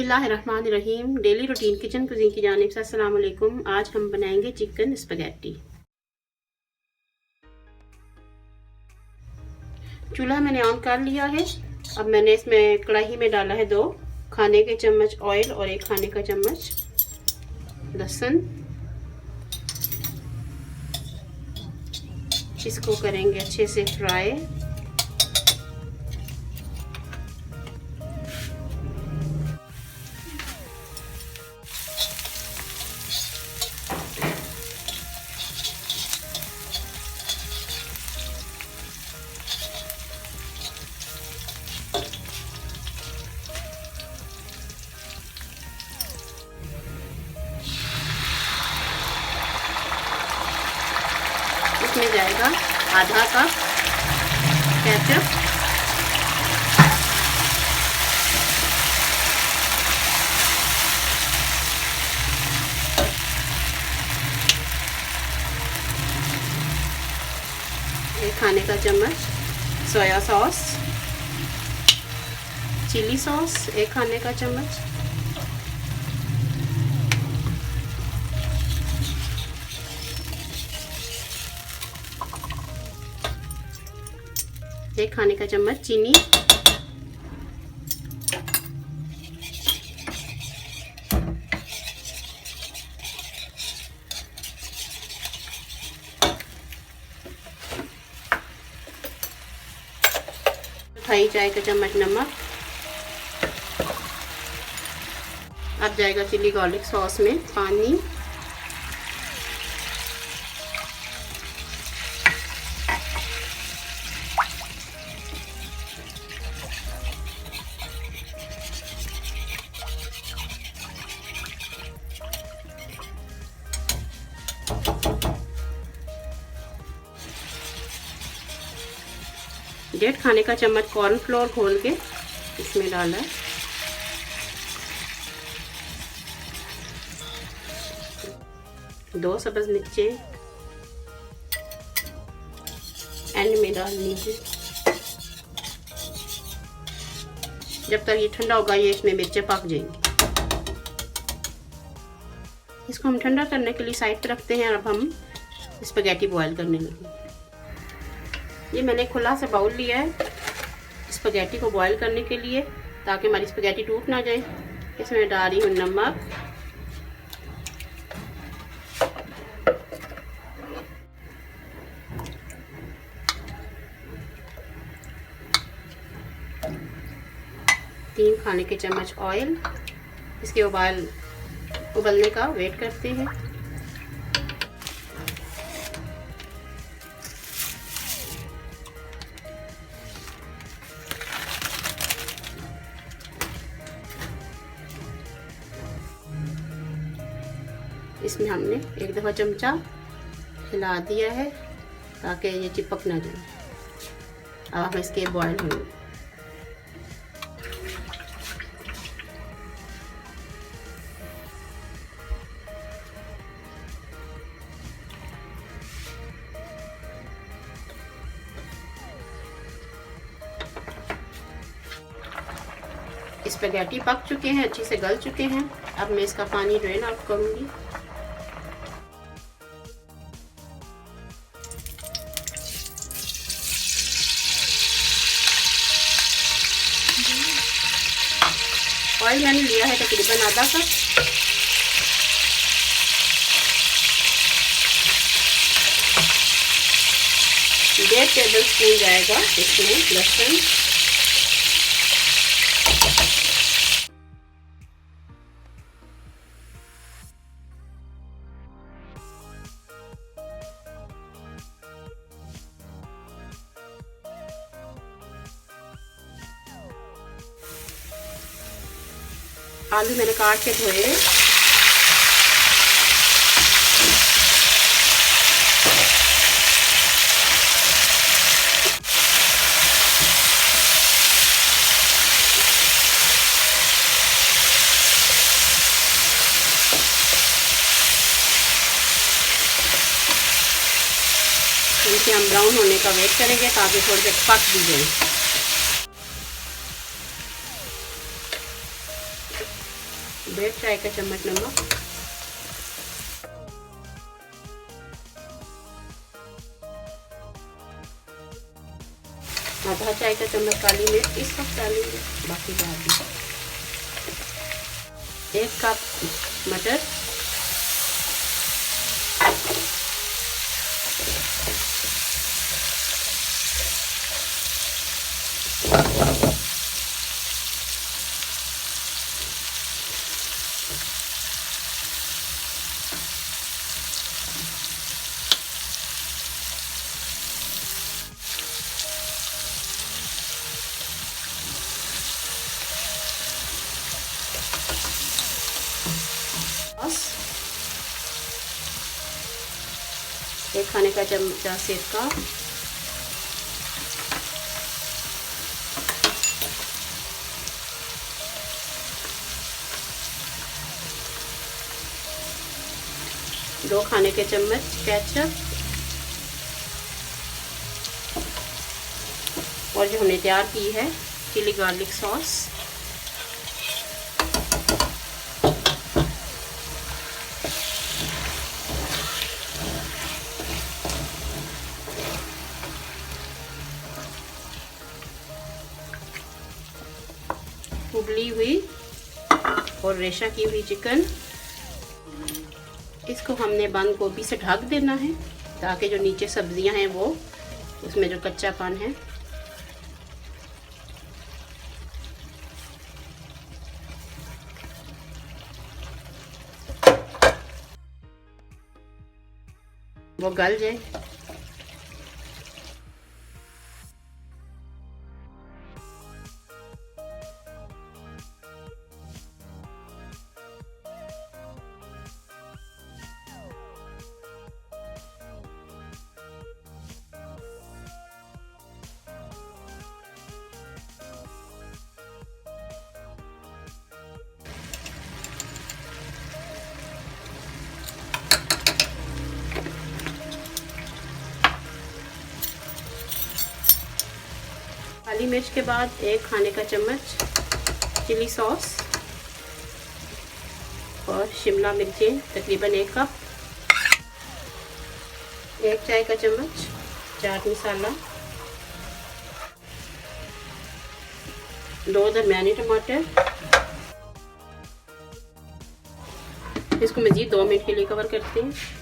बिस्मिल्लाहिर्रहमानिर्रहीम। Daily routine kitchen cuisine की जानिब से अस्सलाम वालेकुम। आज हम बनाएंगे चिकन स्पैगेटी। चूल्हा मैंने ऑन कर लिया है। अब मैंने इसमें कढ़ाई में डाला है 2 खाने के चम्मच ऑयल और 1 खाने का चम्मच लहसुन। इसको करेंगे अच्छे से फ्राई। इसमें जाएगा आधा कप केचप, एक खाने का चम्मच सोया सॉस, चिली सॉस 1 खाने का चम्मच, एक खाने का चम्मच चीनी, खाई चाय का चम्मच नमक। अब जाएगा चिली गार्लिक सॉस में पानी, डेढ़ खाने का चम्मच कॉर्नफ्लोर घोल के इसमें डाला है। दो सब्ज मिर्चे एंड में डाल लीजिए। जब तक ये ठंडा होगा ये इसमें मिर्चें पक जाएंगी। इसको हम ठंडा करने के लिए साइड पर रखते हैं। अब हम स्पैगेटी बॉईल करने लगे। ये मैंने खुला सा बाउल लिया है स्पैगेटी को बॉईल करने के लिए, ताकि हमारी स्पैगेटी टूट ना जाए। इसमें डाल रही हूँ नमक, तीन खाने के चम्मच ऑयल। इसके उबलने का वेट करते हैं। इसमें हमने 1 दफ़ा चमचा हिला दिया है ताकि ये चिपक ना जाए। अब हम इसके बॉयल होंगे। स्पैगेटी पक चुके हैं, अच्छे से गल चुके हैं। अब मैं इसका पानी ड्रेन आउट करूंगी। ऑयल मैंने लिया है तकरीबन आधा कप। डेढ़ टेबल स्पून जाएगा इसमें लहसुन, आलू मैंने काट के धोए। इनसे हम ब्राउन होने का वेट करेंगे ताकि थोड़े से पक भी जाए। 1.5 चाय का चम्मच नमक, आधा चाय का चम्मच काली मिर्च, इस वक्त डालेंगे, बाकी बाद में। 1 कप मटर, एक खाने का चमचा सिरका, दो खाने के चम्मच केचप, और जो हमने तैयार की है चिली गार्लिक सॉस, उबली हुई और रेशा की हुई चिकन। इसको हमने बंद गोभी से ढक देना है ताकि जो नीचे सब्जियां हैं वो उसमें जो कच्चापन है वो गल जाए। काली मिर्च के बाद 1 खाने का चम्मच चिली सॉस और शिमला मिर्चें तकरीबन 1 कप, 1 चाय का चम्मच चाट मसाला, 2 दरमियानी टमाटर। इसको मज़ीद 2 मिनट के लिए कवर करते हैं।